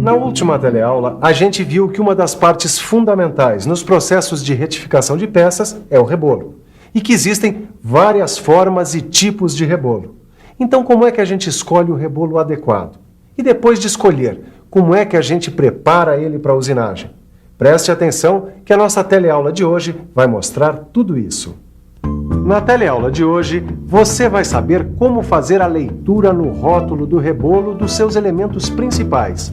Na última teleaula, a gente viu que uma das partes fundamentais nos processos de retificação de peças é o rebolo, e que existem várias formas e tipos de rebolo. Então, como é que a gente escolhe o rebolo adequado? E depois de escolher, como é que a gente prepara ele para a usinagem? Preste atenção que a nossa teleaula de hoje vai mostrar tudo isso. Na teleaula de hoje, você vai saber como fazer a leitura no rótulo do rebolo dos seus elementos principais.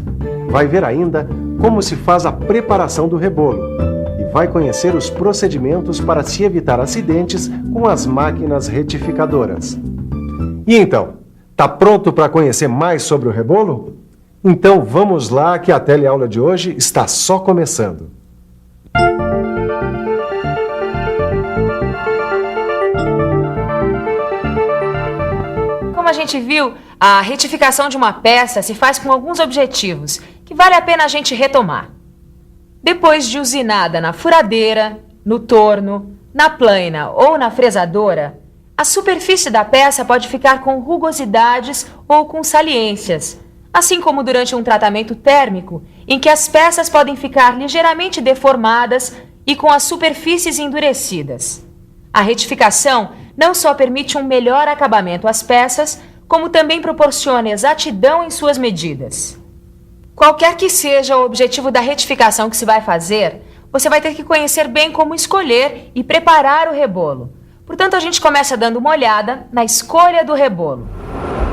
Vai ver ainda como se faz a preparação do rebolo e vai conhecer os procedimentos para se evitar acidentes com as máquinas retificadoras. E então, tá pronto para conhecer mais sobre o rebolo? Então vamos lá que a teleaula de hoje está só começando. Como a gente viu, a retificação de uma peça se faz com alguns objetivos que vale a pena a gente retomar. Depois de usinada na furadeira, no torno, na plaina ou na fresadora, a superfície da peça pode ficar com rugosidades ou com saliências, assim como durante um tratamento térmico, em que as peças podem ficar ligeiramente deformadas e com as superfícies endurecidas. A retificação não só permite um melhor acabamento às peças, como também proporciona exatidão em suas medidas. Qualquer que seja o objetivo da retificação que se vai fazer, você vai ter que conhecer bem como escolher e preparar o rebolo. Portanto, a gente começa dando uma olhada na escolha do rebolo.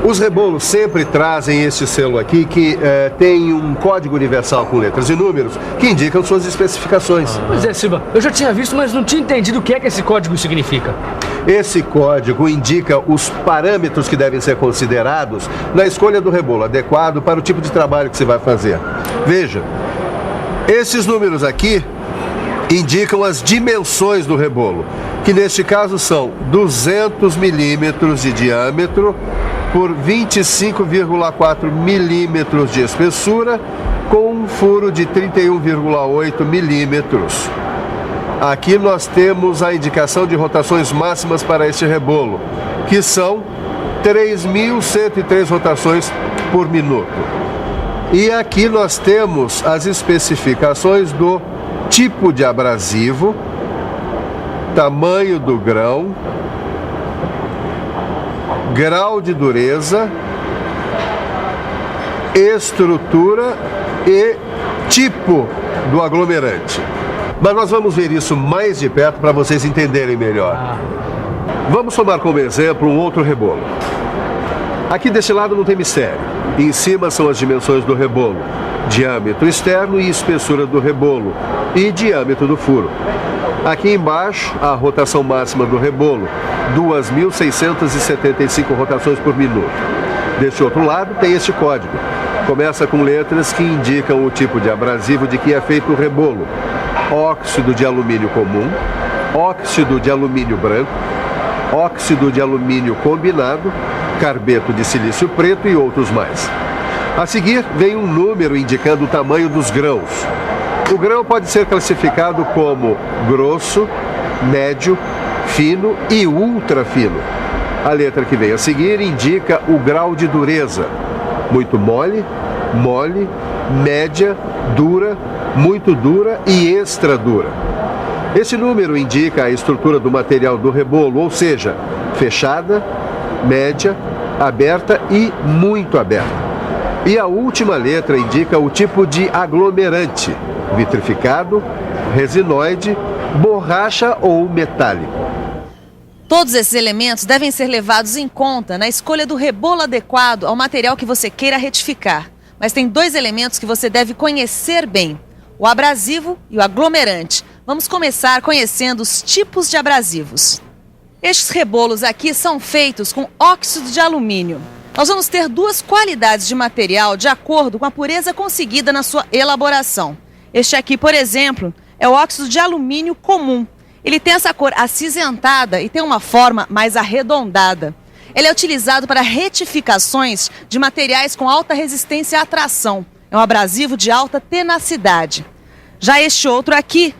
Os rebolos sempre trazem este selo aqui que tem um código universal com letras e números que indicam suas especificações. Pois é, Silva, eu já tinha visto, mas não tinha entendido o que é que esse código significa. Esse código indica os parâmetros que devem ser considerados na escolha do rebolo adequado para o tipo de trabalho que você vai fazer. Veja, esses números aqui indicam as dimensões do rebolo, que neste caso são 200 milímetros de diâmetro por 25,4 milímetros de espessura, com um furo de 31,8 milímetros. Aqui nós temos a indicação de rotações máximas para este rebolo, que são 3.103 rotações por minuto. E aqui nós temos as especificações do tipo de abrasivo, tamanho do grão, grau de dureza, estrutura e tipo do aglomerante. Mas nós vamos ver isso mais de perto para vocês entenderem melhor. Vamos tomar como exemplo um outro rebolo. Aqui desse lado não tem mistério. Em cima são as dimensões do rebolo, diâmetro externo e espessura do rebolo e diâmetro do furo. Aqui embaixo, a rotação máxima do rebolo, 2.675 rotações por minuto. Deste outro lado tem este código. Começa com letras que indicam o tipo de abrasivo de que é feito o rebolo. Óxido de alumínio comum, óxido de alumínio branco, óxido de alumínio combinado, carbeto de silício preto e outros mais. A seguir vem um número indicando o tamanho dos grãos. O grão pode ser classificado como grosso, médio, fino e ultra fino. A letra que vem a seguir indica o grau de dureza: muito mole, mole, média, dura, muito dura e extra dura. Esse número indica a estrutura do material do rebolo, ou seja, fechada, média, aberta e muito aberta. E a última letra indica o tipo de aglomerante: vitrificado, resinoide, borracha ou metálico. Todos esses elementos devem ser levados em conta na escolha do rebolo adequado ao material que você queira retificar. Mas tem dois elementos que você deve conhecer bem: o abrasivo e o aglomerante. Vamos começar conhecendo os tipos de abrasivos. Estes rebolos aqui são feitos com óxido de alumínio. Nós vamos ter duas qualidades de material de acordo com a pureza conseguida na sua elaboração. Este aqui, por exemplo, é o óxido de alumínio comum. Ele tem essa cor acinzentada e tem uma forma mais arredondada. Ele é utilizado para retificações de materiais com alta resistência à tração. É um abrasivo de alta tenacidade. Já este outro aqui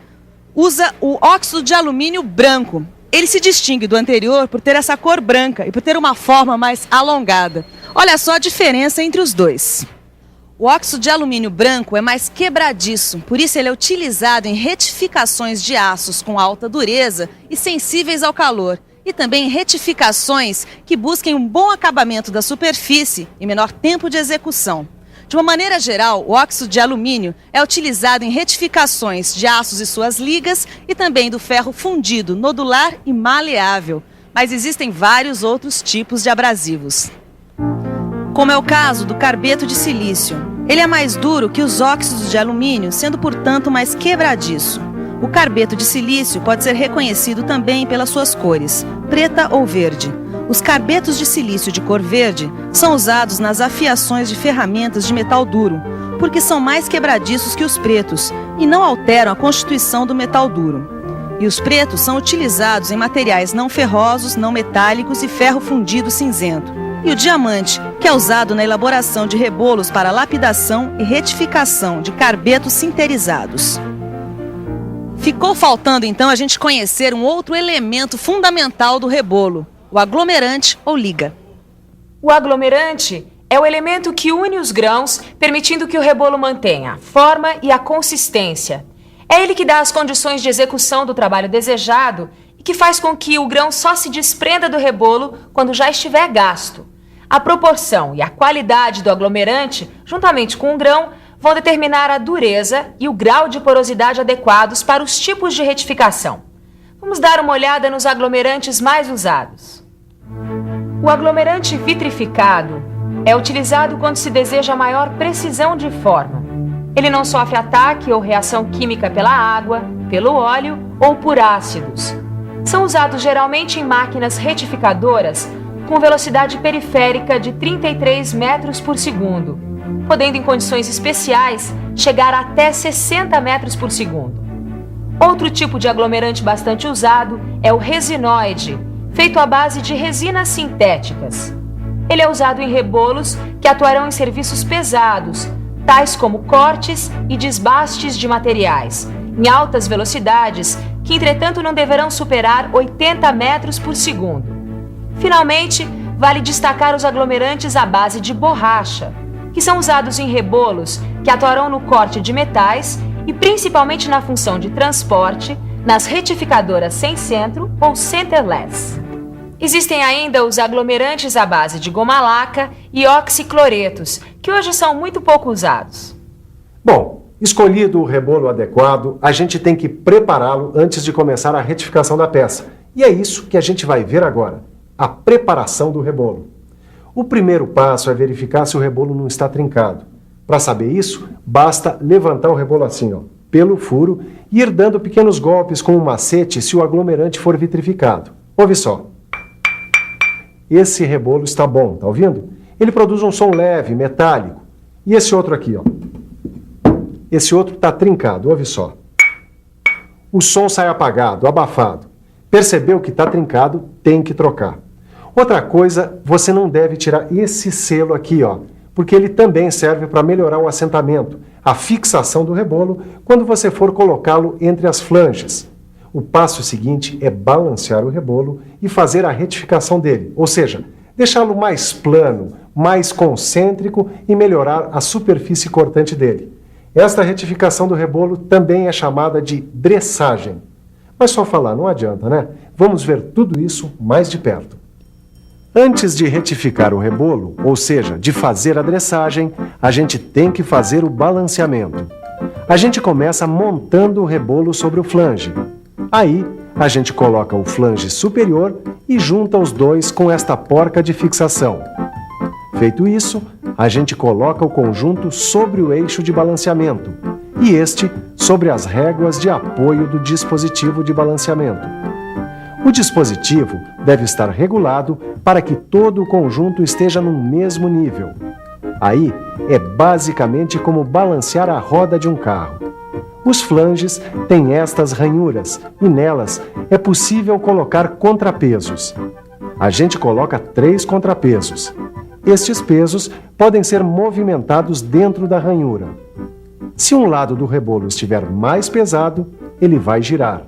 usa o óxido de alumínio branco. Ele se distingue do anterior por ter essa cor branca e por ter uma forma mais alongada. Olha só a diferença entre os dois. O óxido de alumínio branco é mais quebradiço, por isso ele é utilizado em retificações de aços com alta dureza e sensíveis ao calor, e também em retificações que busquem um bom acabamento da superfície e menor tempo de execução. De uma maneira geral, o óxido de alumínio é utilizado em retificações de aços e suas ligas e também do ferro fundido, nodular e maleável, mas existem vários outros tipos de abrasivos. Como é o caso do carbeto de silício. Ele é mais duro que os óxidos de alumínio, sendo, portanto, mais quebradiço. O carbeto de silício pode ser reconhecido também pelas suas cores, preta ou verde. Os carbetos de silício de cor verde são usados nas afiações de ferramentas de metal duro, porque são mais quebradiços que os pretos e não alteram a constituição do metal duro. E os pretos são utilizados em materiais não ferrosos, não metálicos e ferro fundido cinzento. E o diamante, que é usado na elaboração de rebolos para lapidação e retificação de carbetos sinterizados. Ficou faltando então a gente conhecer um outro elemento fundamental do rebolo, o aglomerante ou liga. O aglomerante é o elemento que une os grãos, permitindo que o rebolo mantenha a forma e a consistência. É ele que dá as condições de execução do trabalho desejado e que faz com que o grão só se desprenda do rebolo quando já estiver gasto. A proporção e a qualidade do aglomerante, juntamente com o grão, vão determinar a dureza e o grau de porosidade adequados para os tipos de retificação. Vamos dar uma olhada nos aglomerantes mais usados. O aglomerante vitrificado é utilizado quando se deseja maior precisão de forma. Ele não sofre ataque ou reação química pela água, pelo óleo ou por ácidos. São usados geralmente em máquinas retificadoras com velocidade periférica de 33 metros por segundo, podendo em condições especiais chegar até 60 metros por segundo. Outro tipo de aglomerante bastante usado é o resinoide, feito à base de resinas sintéticas. Ele é usado em rebolos que atuarão em serviços pesados, tais como cortes e desbastes de materiais, em altas velocidades, que entretanto não deverão superar 80 metros por segundo. Finalmente, vale destacar os aglomerantes à base de borracha, que são usados em rebolos que atuarão no corte de metais e principalmente na função de transporte nas retificadoras sem centro ou centerless. Existem ainda os aglomerantes à base de goma laca e oxicloretos, que hoje são muito pouco usados. Bom, escolhido o rebolo adequado, a gente tem que prepará-lo antes de começar a retificação da peça. E é isso que a gente vai ver agora. A preparação do rebolo. O primeiro passo é verificar se o rebolo não está trincado. Para saber isso, basta levantar o rebolo assim, pelo furo, e ir dando pequenos golpes com um macete se o aglomerante for vitrificado. Ouve só. Esse rebolo está bom, tá ouvindo? Ele produz um som leve, metálico. E esse outro aqui, Esse outro está trincado, ouve só. O som sai apagado, abafado. Percebeu que está trincado, tem que trocar. Outra coisa, você não deve tirar esse selo aqui, porque ele também serve para melhorar o assentamento, a fixação do rebolo, quando você for colocá-lo entre as flanges. O passo seguinte é balancear o rebolo e fazer a retificação dele, ou seja, deixá-lo mais plano, mais concêntrico e melhorar a superfície cortante dele. Esta retificação do rebolo também é chamada de dressagem. Mas só falar não adianta, né? Vamos ver tudo isso mais de perto. Antes de retificar o rebolo, ou seja, de fazer a dressagem, a gente tem que fazer o balanceamento. A gente começa montando o rebolo sobre o flange. Aí, a gente coloca o flange superior e junta os dois com esta porca de fixação. Feito isso, a gente coloca o conjunto sobre o eixo de balanceamento e este sobre as réguas de apoio do dispositivo de balanceamento. O dispositivo deve estar regulado para que todo o conjunto esteja no mesmo nível. Aí é basicamente como balancear a roda de um carro. Os flanges têm estas ranhuras e nelas é possível colocar contrapesos. A gente coloca 3 contrapesos. Estes pesos podem ser movimentados dentro da ranhura. Se um lado do rebolo estiver mais pesado, ele vai girar.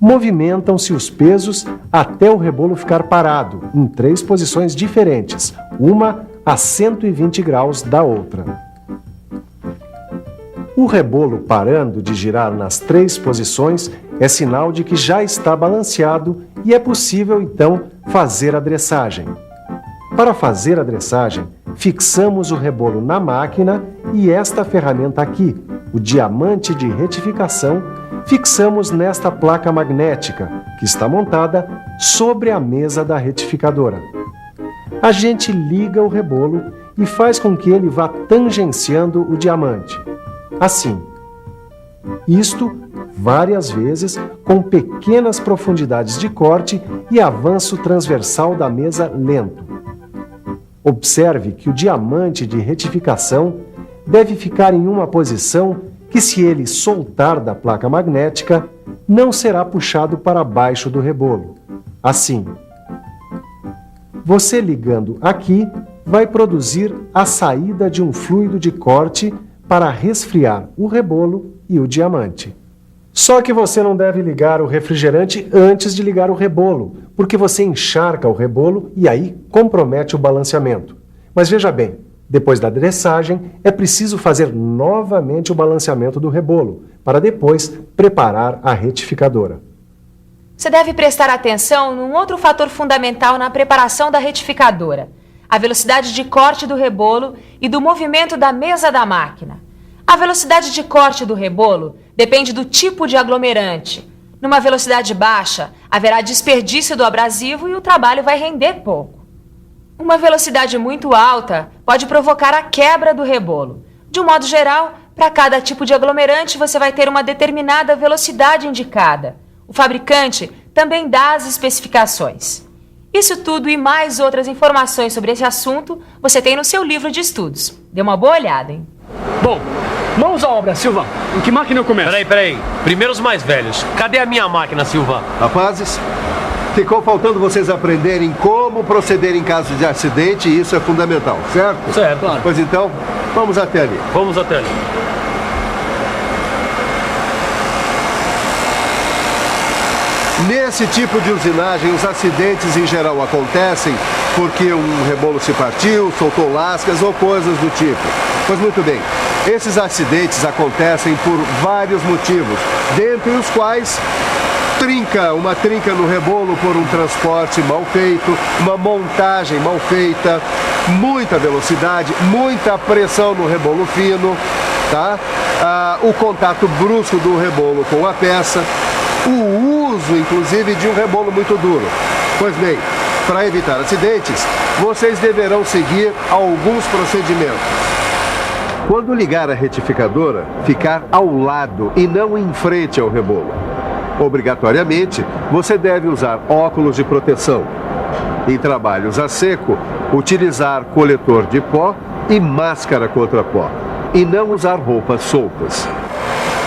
Movimentam-se os pesos até o rebolo ficar parado, em 3 posições diferentes, uma a 120 graus da outra. O rebolo parando de girar nas 3 posições é sinal de que já está balanceado e é possível, então, fazer a dressagem. Para fazer a dressagem, fixamos o rebolo na máquina e esta ferramenta aqui, o diamante de retificação, fixamos nesta placa magnética, que está montada sobre a mesa da retificadora. A gente liga o rebolo e faz com que ele vá tangenciando o diamante. Assim. Isto várias vezes com pequenas profundidades de corte e avanço transversal da mesa lento. Observe que o diamante de retificação deve ficar em uma posição que, se ele soltar da placa magnética, não será puxado para baixo do rebolo. Assim. Você ligando aqui vai produzir a saída de um fluido de corte para resfriar o rebolo e o diamante. Só que você não deve ligar o refrigerante antes de ligar o rebolo, porque você encharca o rebolo e aí compromete o balanceamento. Mas veja bem, depois da dressagem, é preciso fazer novamente o balanceamento do rebolo, para depois preparar a retificadora. Você deve prestar atenção num outro fator fundamental na preparação da retificadora: a velocidade de corte do rebolo e do movimento da mesa da máquina. A velocidade de corte do rebolo depende do tipo de aglomerante. Numa velocidade baixa, haverá desperdício do abrasivo e o trabalho vai render pouco. Uma velocidade muito alta pode provocar a quebra do rebolo. De um modo geral, para cada tipo de aglomerante você vai ter uma determinada velocidade indicada. O fabricante também dá as especificações. Isso tudo e mais outras informações sobre esse assunto você tem no seu livro de estudos. Dê uma boa olhada, hein? Bom, mãos à obra, Silva. Em que máquina eu começo? Peraí. Primeiro os mais velhos. Cadê a minha máquina, Silva? Rapazes, ficou faltando vocês aprenderem como proceder em caso de acidente e isso é fundamental, certo? Certo. Claro. Pois então, vamos até ali. Vamos até ali. Nesse tipo de usinagem, os acidentes em geral acontecem porque um rebolo se partiu, soltou lascas ou coisas do tipo. Pois muito bem, esses acidentes acontecem por vários motivos, dentre os quais uma trinca no rebolo por um transporte mal feito, uma montagem mal feita, muita velocidade, muita pressão no rebolo fino, tá? O contato brusco do rebolo com a peça, o uso, inclusive, de um rebolo muito duro. Pois bem, para evitar acidentes, vocês deverão seguir alguns procedimentos. Quando ligar a retificadora, ficar ao lado e não em frente ao rebolo. Obrigatoriamente, você deve usar óculos de proteção. Em trabalhos a seco, utilizar coletor de pó e máscara contra pó. E não usar roupas soltas.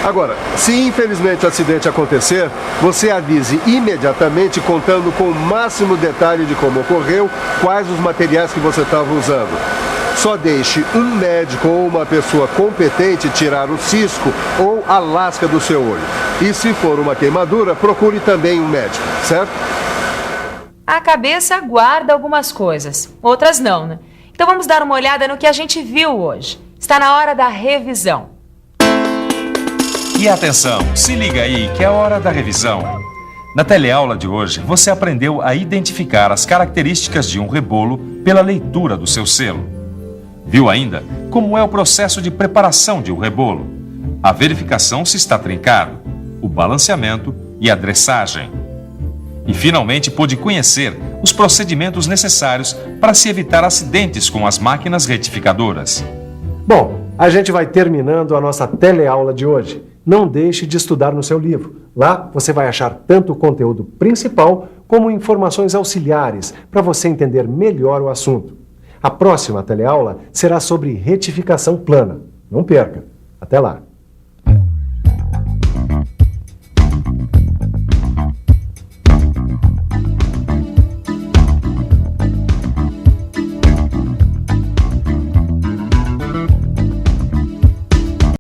Agora, se infelizmente o acidente acontecer, você avise imediatamente, contando com o máximo detalhe de como ocorreu, quais os materiais que você estava usando. Só deixe um médico ou uma pessoa competente tirar o cisco ou a lasca do seu olho. E se for uma queimadura, procure também um médico, certo? A cabeça guarda algumas coisas, outras não, né? Então vamos dar uma olhada no que a gente viu hoje. Está na hora da revisão. E atenção, se liga aí que é a hora da revisão. Na teleaula de hoje, você aprendeu a identificar as características de um rebolo pela leitura do seu selo. Viu ainda como é o processo de preparação de um rebolo, a verificação se está trincado, o balanceamento e a dressagem. E finalmente pôde conhecer os procedimentos necessários para se evitar acidentes com as máquinas retificadoras. Bom, a gente vai terminando a nossa teleaula de hoje. Não deixe de estudar no seu livro. Lá você vai achar tanto o conteúdo principal como informações auxiliares para você entender melhor o assunto. A próxima teleaula será sobre retificação plana. Não perca. Até lá!